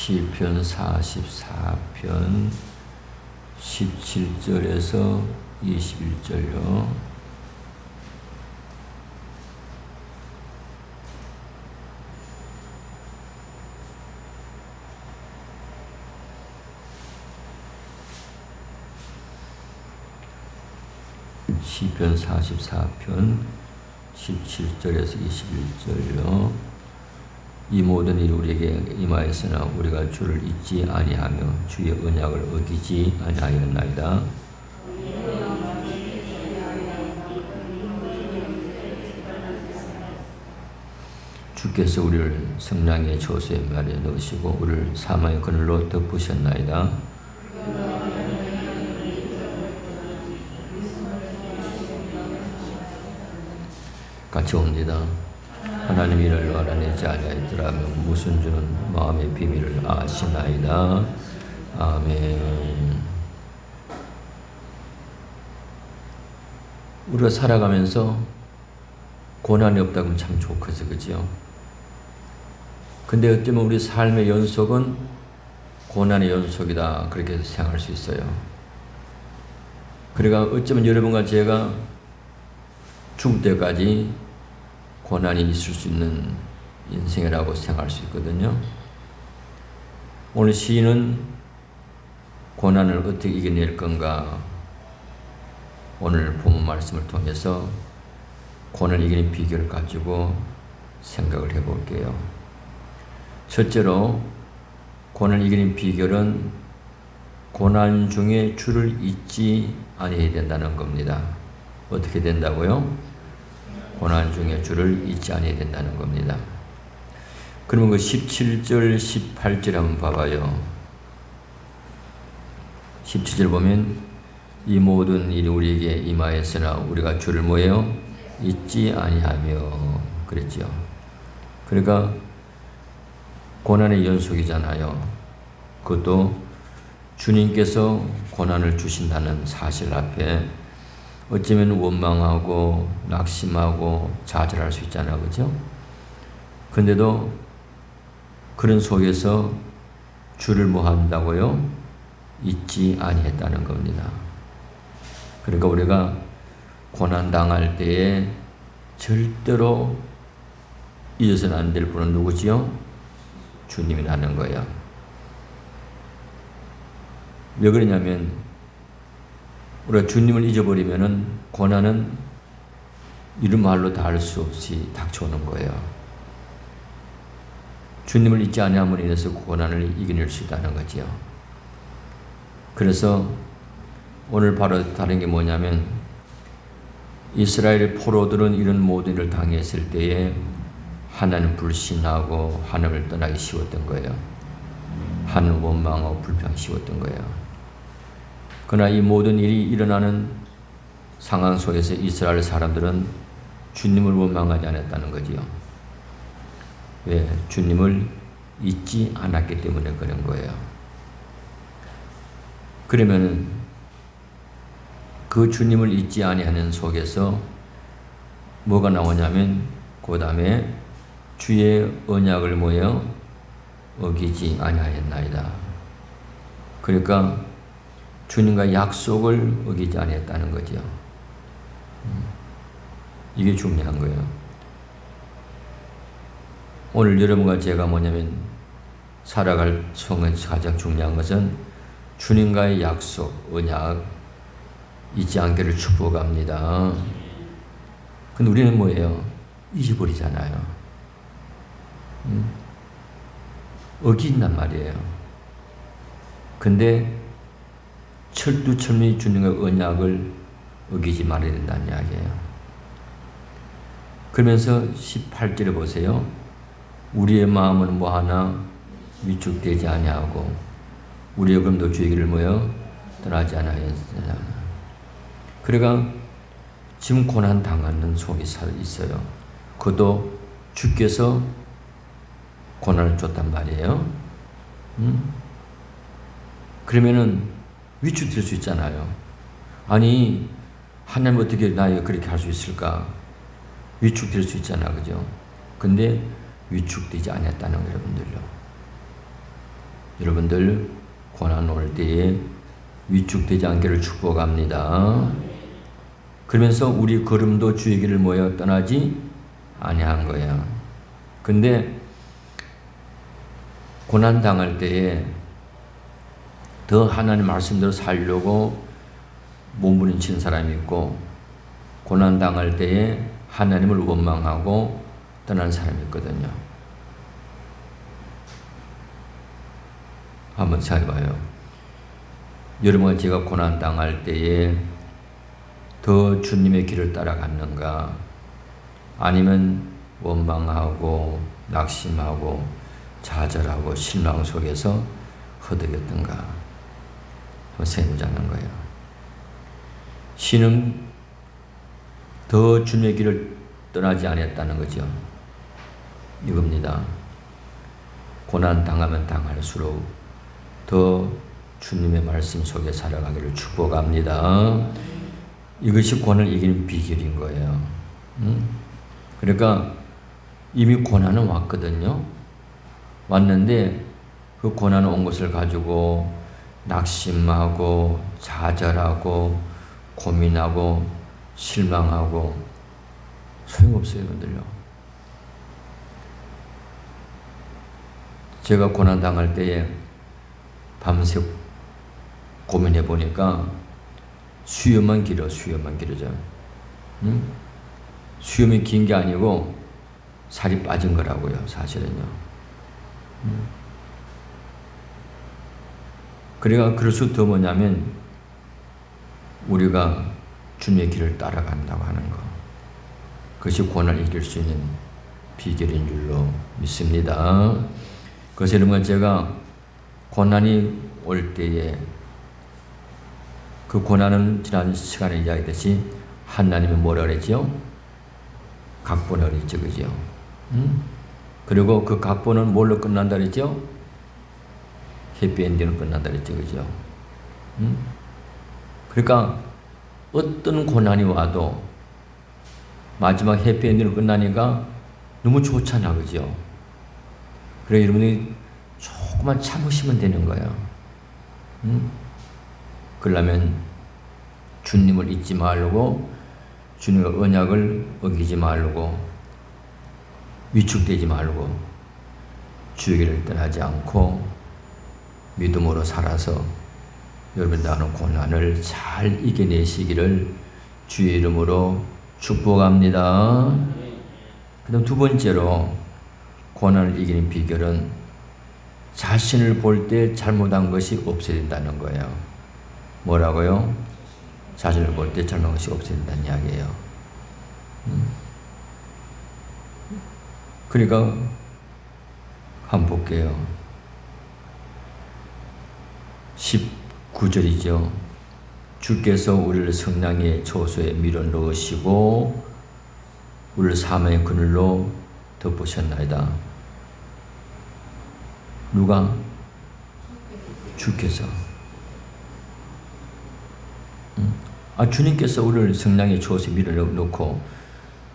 시편 44편 17절에서 21절요. 시편 44편 17절에서 21절요. 이 모든 일이 우리에게 임하였으나 우리가 주를 잊지 아니하며 주의 언약을 어기지 아니하였나이다. 주께서 우리를 성량의 저수의 말에 넣으시고 우리를 사망의 그늘로 덮으셨나이다. 같이 옵니다. 하나님 이를 알아내지 아니하였더라면 무슨 주는 마음의 비밀을 아시나이다. 아멘. 우리가 살아가면서 고난이 없다고 하면 참 좋겠어, 그죠? 근데 어쩌면 우리 삶의 연속은 고난의 연속이다, 그렇게 생각할 수 있어요. 그러니까 어쩌면 여러분과 제가 죽을 때까지 고난이 있을 수 있는 인생이라고 생각할 수 있거든요. 오늘 시인은 고난을 어떻게 이겨낼 건가, 오늘 본문 말씀을 통해서 고난을 이기는 비결을 가지고 생각을 해볼게요. 첫째로 고난을 이기는 비결은 고난 중에 주를 잊지 아니해야 된다는 겁니다. 어떻게 된다고요? 고난 중에 주를 잊지 아니해야 된다는 겁니다. 그러면 그 17절, 18절 한번 봐봐요. 17절 보면 이 모든 일이 우리에게 임하였으나 우리가 주를 뭐예요? 잊지 아니하며 그랬죠. 그러니까 고난의 연속이잖아요. 그것도 주님께서 고난을 주신다는 사실 앞에 어쩌면 원망하고 낙심하고 좌절할 수 있잖아요. 그죠? 근데도 그런 속에서 주를 뭐 한다고요? 잊지 아니했다는 겁니다. 그러니까 우리가 고난 당할 때에 절대로 잊어서는 안 될 분은 누구지요? 주님이라는 거예요. 왜 그러냐면 우리가 주님을 잊어버리면은 고난은 이런 말로 다 할 수 없이 닥쳐오는 거예요. 주님을 잊지 아니함으로 인해서 고난을 이겨낼 수 있다는 거지요. 그래서 오늘 바로 다른 게 뭐냐면 이스라엘의 포로들은 이런 모든 일을 당했을 때에 하나님 불신하고 하나님을 떠나기 쉬웠던 거예요. 하나님 원망하고 불평 쉬웠던 거예요. 그러나 이 모든 일이 일어나는 상황 속에서 이스라엘 사람들은 주님을 원망하지 않았다는 거지요. 왜? 주님을 잊지 않았기 때문에 그런 거예요. 그러면 그 주님을 잊지 아니하는 속에서 뭐가 나오냐면 그 다음에 주의 언약을 뭐예요? 어기지 아니하였나이다. 그러니까 주님과 약속을 어기지 아니했다는 거죠. 이게 중요한 거예요. 오늘 여러분과 제가 뭐냐면 살아갈 성은 가장 중요한 것은 주님과의 약속, 언약 잊지 않기를 축복합니다. 근데 우리는 뭐예요? 잊어버리잖아요. 어긴단 말이에요. 근데 철두철미 주님의 언약을 어기지 말아야 된다는 이야기예요. 그러면서 18절에 보세요. 우리의 마음은 뭐하나 위축되지 아니하고 우리의 검도 주의 길을 뭐요? 떠나지 않아야겠다. 그러니까 지금 고난 당하는 속에 있어요. 그것도 주께서 고난을 줬단 말이에요. 그러면은 위축될 수 있잖아요. 아니 하나님 어떻게 나에게 그렇게 할 수 있을까? 위축될 수 있잖아, 그죠? 근데 위축되지 않았다는 거, 여러분들요. 여러분들 고난 올 때에 위축되지 않기를 축복합니다. 그러면서 우리 걸음도 주의 길을 모여 떠나지 아니한 거야. 근데 고난 당할 때에 더 하나님 말씀대로 살려고 몸부림치는 사람이 있고, 고난 당할 때에 하나님을 원망하고 떠나는 사람이 있거든요. 한번 생각해봐요. 여러분과 제가 고난 당할 때에 더 주님의 길을 따라갔는가, 아니면 원망하고 낙심하고 좌절하고 실망 속에서 허덕였던가 한번 생각해보자는 거예요. 신은 더 주님의 길을 떠나지 않았다는 거죠. 이겁니다. 고난 당하면 당할수록 더 주님의 말씀 속에 살아가기를 축복합니다. 이것이 고난을 이기는 비결인 거예요. 그러니까 이미 고난은 왔거든요. 왔는데 그 고난 온 것을 가지고 낙심하고 좌절하고 고민하고 실망하고 소용없어요, 여러분들요. 제가 고난 당할 때에 밤새 고민해 보니까 수염만 길어져. 수염이 긴 게 아니고 살이 빠진 거라고요, 사실은요. 그래가 그럴 수 더 뭐냐면 우리가 주님의 길을 따라간다고 하는 거, 그것이 고난을 이길 수 있는 비결인 줄로 믿습니다. 그래서 여러분, 제가 고난이 올 때에 그 고난은 지난 시간에 이야기했듯이 하나님이 뭐라 그랬죠? 각본을 그랬죠, 그죠? 그리고 그 각본은 뭘로 끝난다 그랬죠? 해피엔딩으로 끝난다 그랬죠, 그죠? 그러니까 어떤 고난이 와도 마지막 해피엔딩으로 끝나니까 너무 좋잖아, 그죠? 그래, 여러분이 조금만 참으시면 되는 거예요. 그러려면 주님을 잊지 말고, 주님의 언약을 어기지 말고, 위축되지 말고, 주의 길을 떠나지 않고 믿음으로 살아서 여러분들 하는 고난을 잘 이겨내시기를 주의 이름으로 축복합니다. 그다음 두 번째로, 고난을 이기는 비결은 자신을 볼 때 잘못한 것이 없어야 된다는 거예요. 뭐라고요? 자신을 볼 때 잘못한 것이 없어야 된다는 이야기예요. 그러니까 한번 볼게요. 19절이죠. 주께서 우리를 성령의 초소에 밀어 넣으시고 우리를 사망의 그늘로 덮으셨나이다. 누가? 주께서. 주님께서 우리를 성령의 초소에 밀어 넣고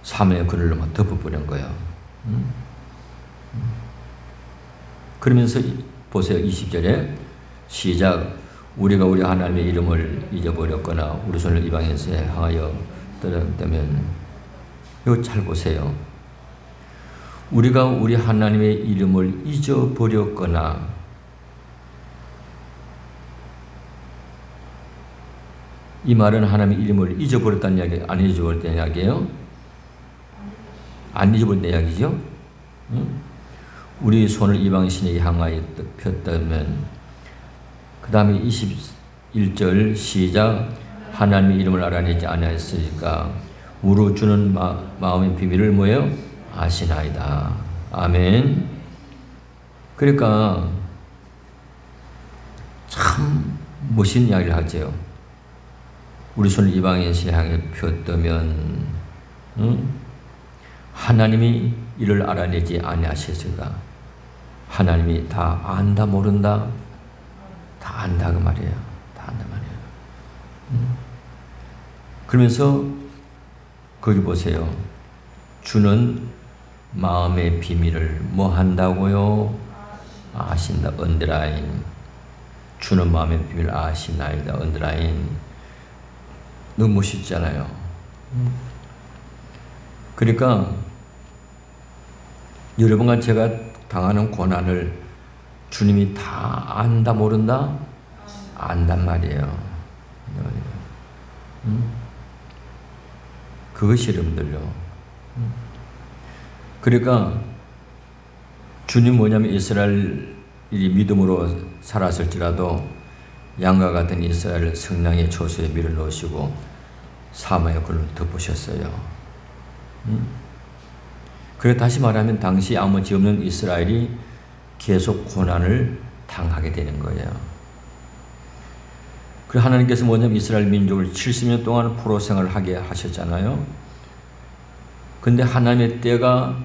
사망의 그늘로 막 덮어버린 거예요. 그러면서 보세요. 20절에 시작. 우리가 우리 하나님의 이름을 잊어버렸거나 우리 손을 이방에서 향하여 떠났다면, 이거 잘 보세요. 우리가 우리 하나님의 이름을 잊어버렸거나, 이 말은 하나님의 이름을 잊어버렸다는 이야기, 안 잊어버렸다는 이야기예요? 안 잊어버렸다는 이야기죠? 우리 손을 이방신에게 향하여 폈다면, 그 다음에 21절 시작. 하나님의 이름을 알아내지 않았으니까 우로 주는 마음의 비밀을 뭐예요? 아시나이다. 아멘. 그러니까 참 멋있는 이야기를 하죠. 우리 손을 이방인을 향해 폈다면 하나님이 이를 알아내지 아니하셨을까? 하나님이 다 안다 모른다? 다 안다 그 말이에요. 다 안다 말이에요. 그러면서 거기 보세요. 주는 마음의 비밀을 뭐 한다고요? 아신다. 언더라인. 주는 마음의 비밀 아시나이다. 언더라인. 너무 멋있잖아요. 그러니까 여러분과 제가 당하는 고난을 주님이 다 안다 모른다? 안단 말이에요. 그것이 여러분들요. 그러니까 주님 뭐냐면 이스라엘이 믿음으로 살았을지라도 양과 같은 이스라엘 성량의 초소에 밀어 넣으시고 사망의 굴을 덮으셨어요. 그래 다시 말하면 당시 아무 죄 없는 이스라엘이 계속 고난을 당하게 되는 거예요. 그 하나님께서 뭐냐면 이스라엘 민족을 70년 동안 포로 생활을 하게 하셨잖아요. 근데 하나님의 때가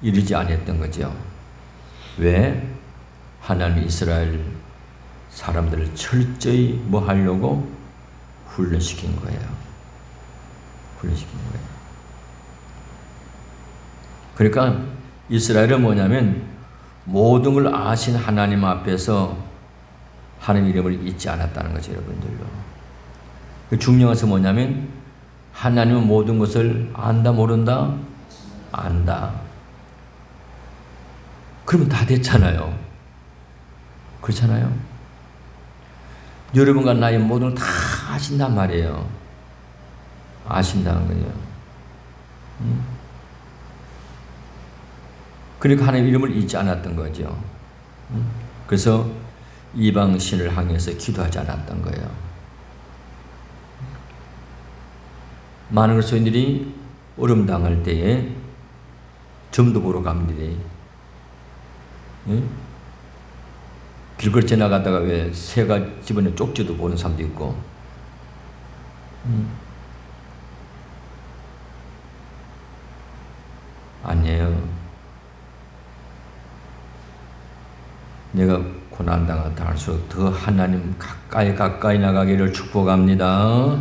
이르지 않았던 거죠. 왜? 하나님이 이스라엘 사람들을 철저히 뭐 하려고? 훈련시킨 거예요. 훈련시킨 거예요. 그러니까 이스라엘은 뭐냐면 모든 걸 아신 하나님 앞에서 하나님 이름을 잊지 않았다는 거죠, 여러분들요. 그 중요한 것은 뭐냐면 하나님은 모든 것을 안다 모른다? 안다. 그러면 다 됐잖아요. 그렇잖아요. 여러분과 나의 모든 걸 다 아신단 말이에요. 아신다는 거예요. 그러니까 하나님 이름을 잊지 않았던 거죠. 그래서 이방 신을 향해서 기도하지 않았던 거예요. 많은 그리스도인들이 어려움 당할 때에 점도 보러 갑니다. 길거리 지나가다가 왜 새가 집안에 쪽지도 보는 사람도 있고, 아니에요. 내가 고난당한다 할수록 더 하나님 가까이 나가기를 축복합니다.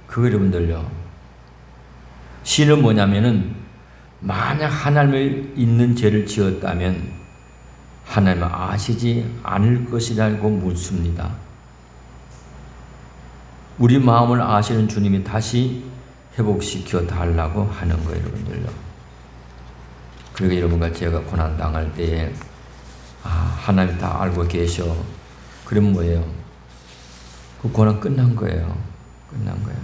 그거 여러분들요. 신은 뭐냐면은 만약 하나님을 있는 죄를 지었다면 하나님은 아시지 않을 것이라고 묻습니다. 우리 마음을 아시는 주님이 다시 회복시켜 달라고 하는 거예요, 여러분들요. 그리고 여러분과 제가 고난 당할 때에 하나님 다 알고 계셔. 그러면 뭐예요? 그 고난 끝난 거예요. 끝난 거예요.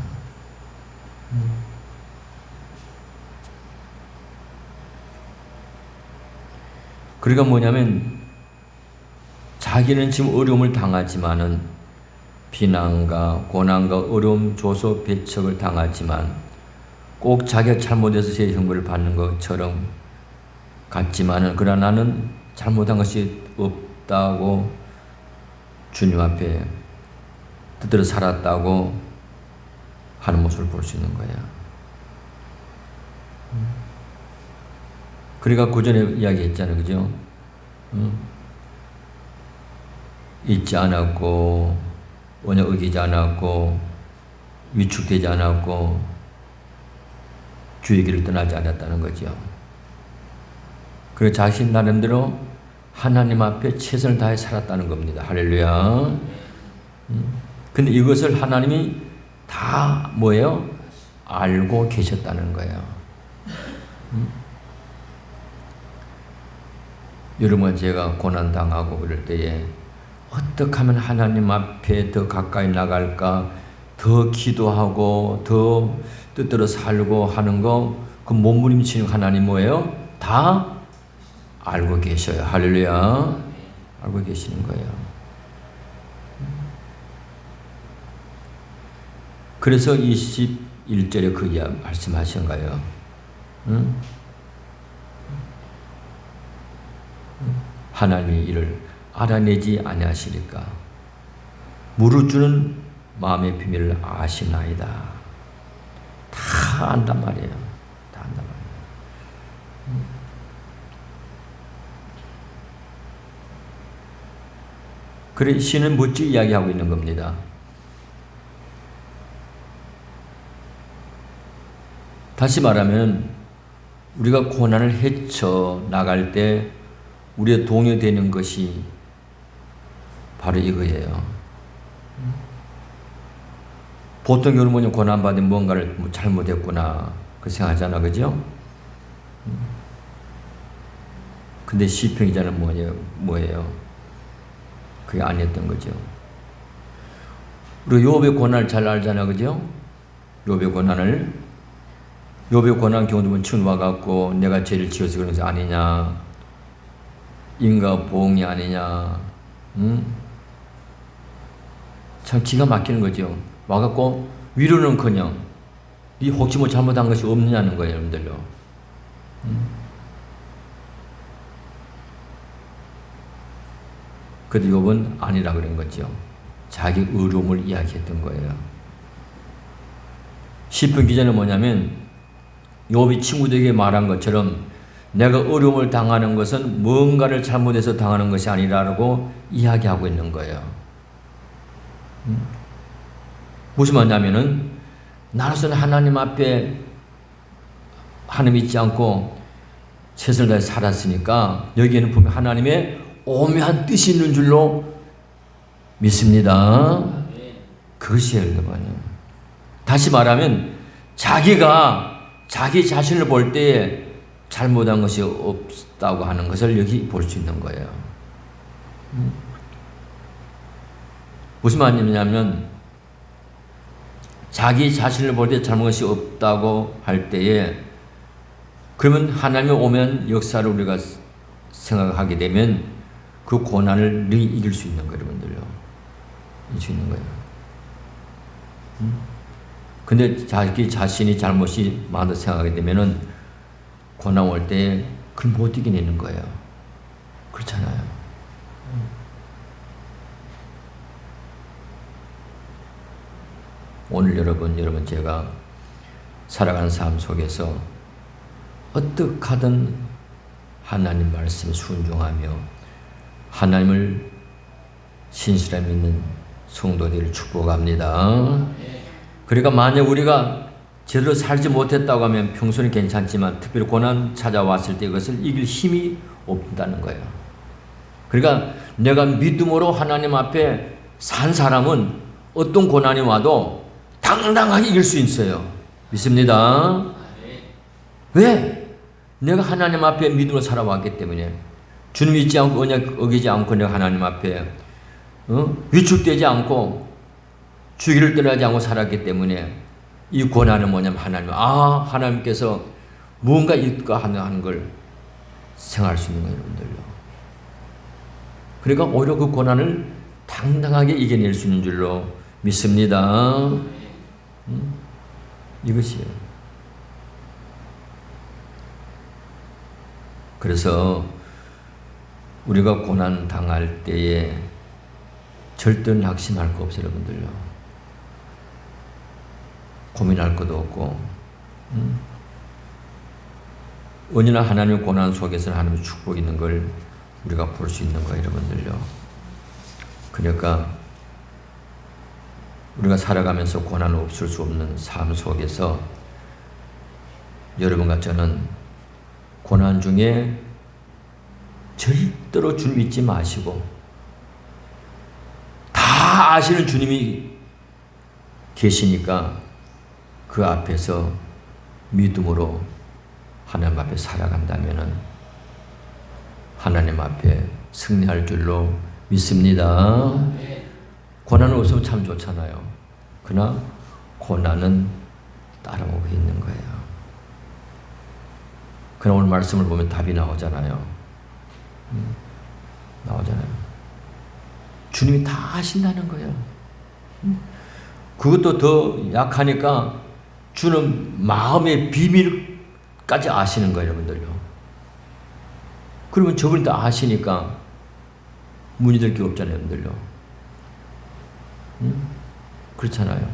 그러니까 뭐냐면 자기는 지금 어려움을 당하지만은 비난과 고난과 어려움, 조소, 배척을 당하지만 꼭 자기가 잘못해서 제 형벌을 받는 것처럼 같지만은 그러나 나는 잘못한 것이 없다고 주님 앞에 뜻대로 살았다고 하는 모습을 볼 수 있는 거예요. 그러니까 그 전에 이야기했잖아요. 그죠? 잊지 않았고, 언약 어기지 않았고, 위축되지 않았고, 주의 길을 떠나지 않았다는 거죠. 그리고 자신 나름대로 하나님 앞에 최선을 다해 살았다는 겁니다. 할렐루야. 근데 이것을 하나님이 다 뭐예요? 알고 계셨다는 거예요. 여러분 제가 고난당하고 그럴 때에 어떻게 하면 하나님 앞에 더 가까이 나갈까, 더 기도하고 더 뜻대로 살고 하는 거, 그 몸부림치는 하나님 뭐예요? 다 알고 계셔요. 할렐루야. 알고 계시는 거예요. 그래서 21절에 그 말씀하신 거예요. 하나님이 이를 알아내지 아니하시리까. 무릇 주는 마음의 비밀을 아시나이다. 다 안단 말이에요. 다 안단 말이에요. 그래 신은 멋지게 이야기하고 있는 겁니다. 다시 말하면 우리가 고난을 헤쳐 나갈 때 우리의 동요되는 것이 바로 이거예요. 보통 여러분이 고난받은 뭔가를 잘못했구나 그 생각하잖아, 그죠? 근데 시편 기자는 뭐예요? 그게 아니었던 거죠. 우리 욥의 고난을 잘 알잖아, 그죠? 욥의 고난을. 욥의 고난 경우도 보면 춘 와갖고 내가 죄를 지어서 그런 것이 아니냐, 인과 보응이 아니냐, 참 기가 막히는 거죠. 와갖고 위로는커녕 네 혹시 뭐 잘못한 것이 없느냐는 거예요, 여러분들요. 그런데 욥은 아니라 그런 거죠. 자기 의로움을 이야기했던 거예요. 시편 기자는 뭐냐면 욥이 친구들에게 말한 것처럼 내가 어려움을 당하는 것은 뭔가를 잘못해서 당하는 것이 아니라고 이야기하고 있는 거예요. 무슨 말이냐면은 나로서는 하나님 앞에 하나님 믿지 않고 최선을 다해 살았으니까 여기에는 분명 하나님의 오묘한 뜻이 있는 줄로 믿습니다. 그것이에요, 여러분. 다시 말하면 자기가 자기 자신을 볼 때에 잘못한 것이 없다고 하는 것을 여기 볼 수 있는 거예요. 무슨 말이냐면 자기 자신을 볼 때 잘못한 것이 없다고 할 때에 그러면 하나님의 오면 역사를 우리가 생각하게 되면 그 고난을 능히 이길 수 있는 거예요, 여러분들요. 이길 수 있는 거예요. 근데 자기 자신이 잘못이 많다 생각하게 되면은 고난 올 때 그걸 못 이겨내는 거예요. 그렇잖아요. 오늘 여러분 제가 살아가는 삶 속에서 어떻게 하든 하나님 말씀에 순종하며 하나님을 신실하게 믿는 성도들을 축복합니다. 그러니까 만약 우리가 제대로 살지 못했다고 하면 평소는 괜찮지만 특별히 고난 찾아왔을 때 이것을 이길 힘이 없다는 거예요. 그러니까 내가 믿음으로 하나님 앞에 산 사람은 어떤 고난이 와도 당당하게 이길 수 있어요. 믿습니다. 왜? 내가 하나님 앞에 믿음으로 살아왔기 때문에 주님 믿지 않고 언약 어기지 않고 내가 하나님 앞에 위축되지 않고 주기를 떠나지 않고 살았기 때문에 이 고난은 뭐냐면 하나님께서 무언가 있을까 하는 걸 생각할 수 있는 거예요, 여러분들요. 그러니까 오히려 그 고난을 당당하게 이겨낼 수 있는 줄로 믿습니다. 이것이에요. 그래서 우리가 고난 당할 때에 절대 낙심할 거 없어요, 여러분들요. 고민할 것도 없고, 언제나 하나님의 고난 속에서는 하나님의 축복이 있는 걸 우리가 볼 수 있는 거예요, 여러분들요. 그러니까 우리가 살아가면서 고난 없을 수 없는 삶 속에서 여러분과 저는 고난 중에 절대로 주님 잊지 마시고 다 아시는 주님이 계시니까 그 앞에서 믿음으로 하나님 앞에 살아간다면 하나님 앞에 승리할 줄로 믿습니다. 고난은 없으면 참 좋잖아요. 그러나 고난은 따라오고 있는 거예요. 그러나 오늘 말씀을 보면 답이 나오잖아요. 나오잖아요. 주님이 다 아신다는 거예요. 그것도 더 약하니까 주는 마음의 비밀까지 아시는 거예요, 여러분들요. 그러면 저분이 다 아시니까 문의될 게 없잖아요, 여러분들요. 그렇잖아요.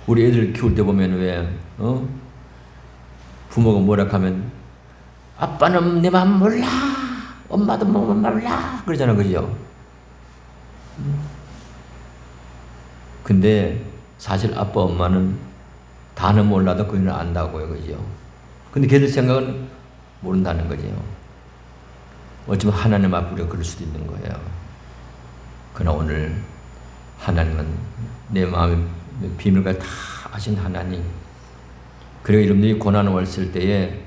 우리 애들 키울 때 보면 왜 부모가 뭐라 하면 아빠는 내 마음 몰라, 엄마도 뭐 몰라 그러잖아요, 그죠? 근데 사실 아빠 엄마는 다는 몰라도 그는 안다고요, 그죠? 근데 걔들 생각은 모른다는 거죠. 어쩌면 하나님 앞에 우리가 그럴 수도 있는 거예요. 그러나 오늘 하나님은 내 마음의 비밀까지 다 아신 하나님. 그리고 여러분들이 고난을 왔을 때에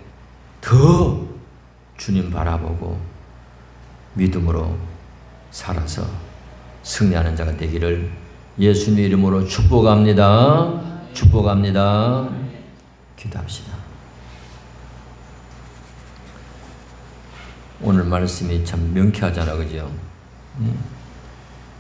더 주님 바라보고 믿음으로 살아서 승리하는 자가 되기를 예수님 이름으로 축복합니다. 축복합니다. 기도합시다. 오늘 말씀이 참 명쾌하잖아, 그죠?